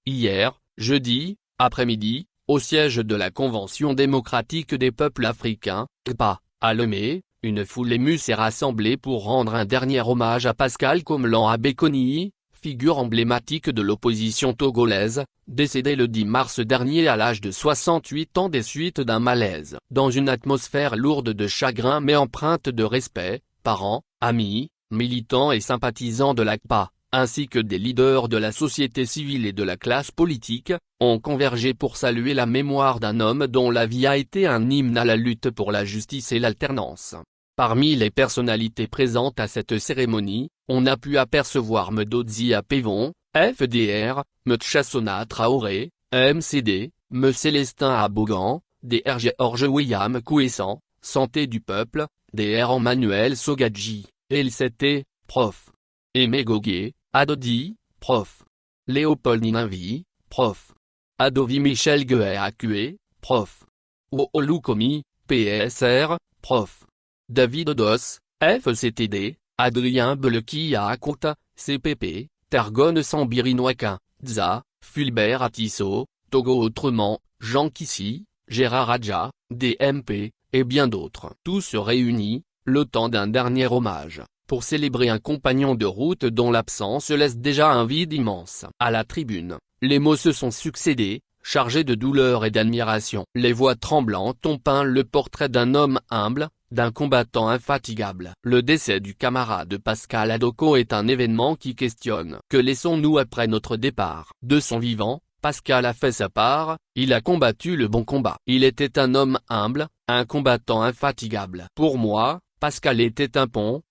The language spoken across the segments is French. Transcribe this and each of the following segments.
Hier, jeudi, après-midi, au siège de la Convention démocratique des peuples africains, CDPA, à Lomé, une foule émue s'est rassemblée pour rendre un dernier hommage à Pascal Komlan Abekoni, figure emblématique de l'opposition togolaise, décédé le 10 mars dernier à l'âge de 68 ans des suites d'un malaise. Dans une atmosphère lourde de chagrin mais empreinte de respect, parents, amis, militants et sympathisants de l'ACPA, ainsi que des leaders de la société civile et de la classe politique, ont convergé pour saluer la mémoire d'un homme dont la vie a été un hymne à la lutte pour la justice et l'alternance. Parmi les personnalités présentes à cette cérémonie, on a pu apercevoir Mdodzi Apevon, FDR, Mtchassona Traoré, MCD, M Célestin Abogan, DR George William Kouessan, Santé du Peuple, DR Emmanuel Sogadji, LCT, Prof. Aimé Goguet, Adodi, Prof. Léopold Nininvi, Prof. Adovi Michel Gué Acue, Prof. Oolu Komi, PSR, Prof. David Odos, FCTD, Adrien Beleki Akota, CPP, Tergone Sambirinoakin, Dza, Fulbert Atisso, Togo Autrement, Jean Kissi, Gérard Adja, DMP, et bien d'autres. Tous réunis, le temps d'un dernier hommage, pour célébrer un compagnon de route dont l'absence laisse déjà un vide immense. À la tribune, les mots se sont succédés, chargés de douleur et d'admiration. Les voix tremblantes ont peint le portrait d'un homme humble, d'un combattant infatigable. Le décès du camarade Pascal Adoko est un événement qui questionne. Que laissons-nous après notre départ? De son vivant, Pascal a fait sa part, il a combattu le bon combat. Il était un homme humble, un combattant infatigable. Pour moi, Pascal était un pont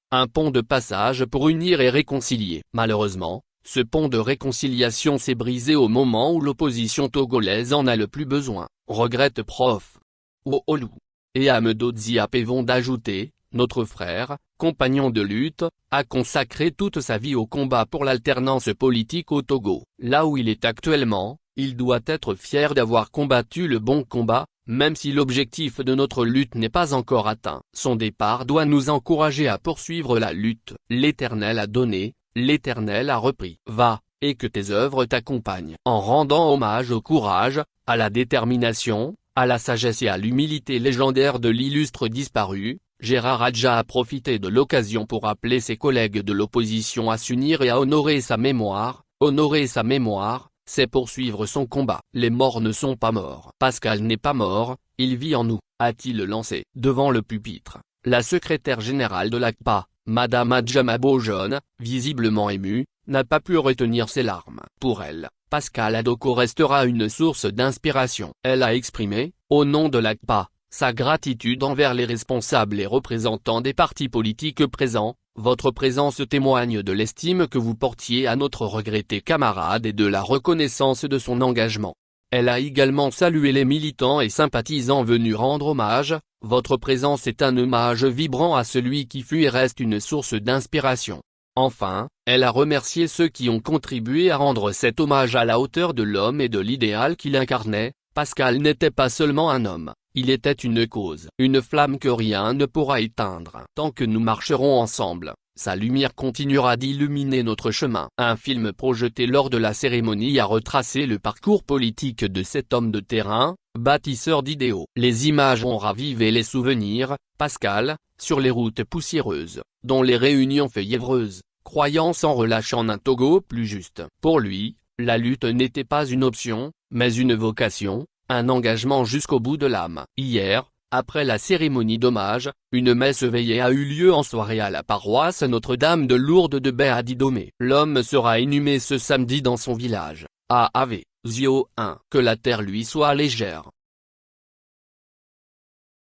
de passage pour unir et réconcilier. Malheureusement, ce pont de réconciliation s'est brisé au moment où l'opposition togolaise en a le plus besoin, regrette Prof. Oolu. Et à Mdodzi Apevon d'ajouter, notre frère, compagnon de lutte, a consacré toute sa vie au combat pour l'alternance politique au Togo. Là où il est actuellement, il doit être fier d'avoir combattu le bon combat, même si l'objectif de notre lutte n'est pas encore atteint. Son départ doit nous encourager à poursuivre la lutte. L'Éternel a donné, l'Éternel a repris. Va, et que tes œuvres t'accompagnent. En rendant hommage au courage, à la détermination, à la sagesse et à l'humilité légendaire de l'illustre disparu, Gérard Adja a profité de l'occasion pour appeler ses collègues de l'opposition à s'unir et à honorer sa mémoire. Honorer sa mémoire, c'est poursuivre son combat. Les morts ne sont pas morts. Pascal n'est pas mort, il vit en nous, a-t-il lancé. Devant le pupitre, la secrétaire générale de l'ACPA, Madame Adjama Bojone, visiblement émue, n'a pas pu retenir ses larmes. Pour elle, Pascal Adoko restera une source d'inspiration. Elle a exprimé, au nom de l'ACPA, sa gratitude envers les responsables et représentants des partis politiques présents. Votre présence témoigne de l'estime que vous portiez à notre regretté camarade et de la reconnaissance de son engagement. Elle a également salué les militants et sympathisants venus rendre hommage. Votre présence est un hommage vibrant à celui qui fut et reste une source d'inspiration. Enfin, elle a remercié ceux qui ont contribué à rendre cet hommage à la hauteur de l'homme et de l'idéal qu'il incarnait. Pascal n'était pas seulement un homme, il était une cause, une flamme que rien ne pourra éteindre. Tant que nous marcherons ensemble, sa lumière continuera d'illuminer notre chemin. Un film projeté lors de la cérémonie a retracé le parcours politique de cet homme de terrain, bâtisseur d'idéaux. Les images ont ravivé les souvenirs. Pascal, sur les routes poussiéreuses, dont les réunions fiévreuses, croyant sans relâche en un Togo plus juste. Pour lui, la lutte n'était pas une option, mais une vocation, un engagement jusqu'au bout de l'âme. Hier, après la cérémonie d'hommage, une messe veillée a eu lieu en soirée à la paroisse Notre-Dame de Lourdes de Béadidomé. L'homme sera inhumé ce samedi dans son village, à Ave, Zio 1. Que la terre lui soit légère.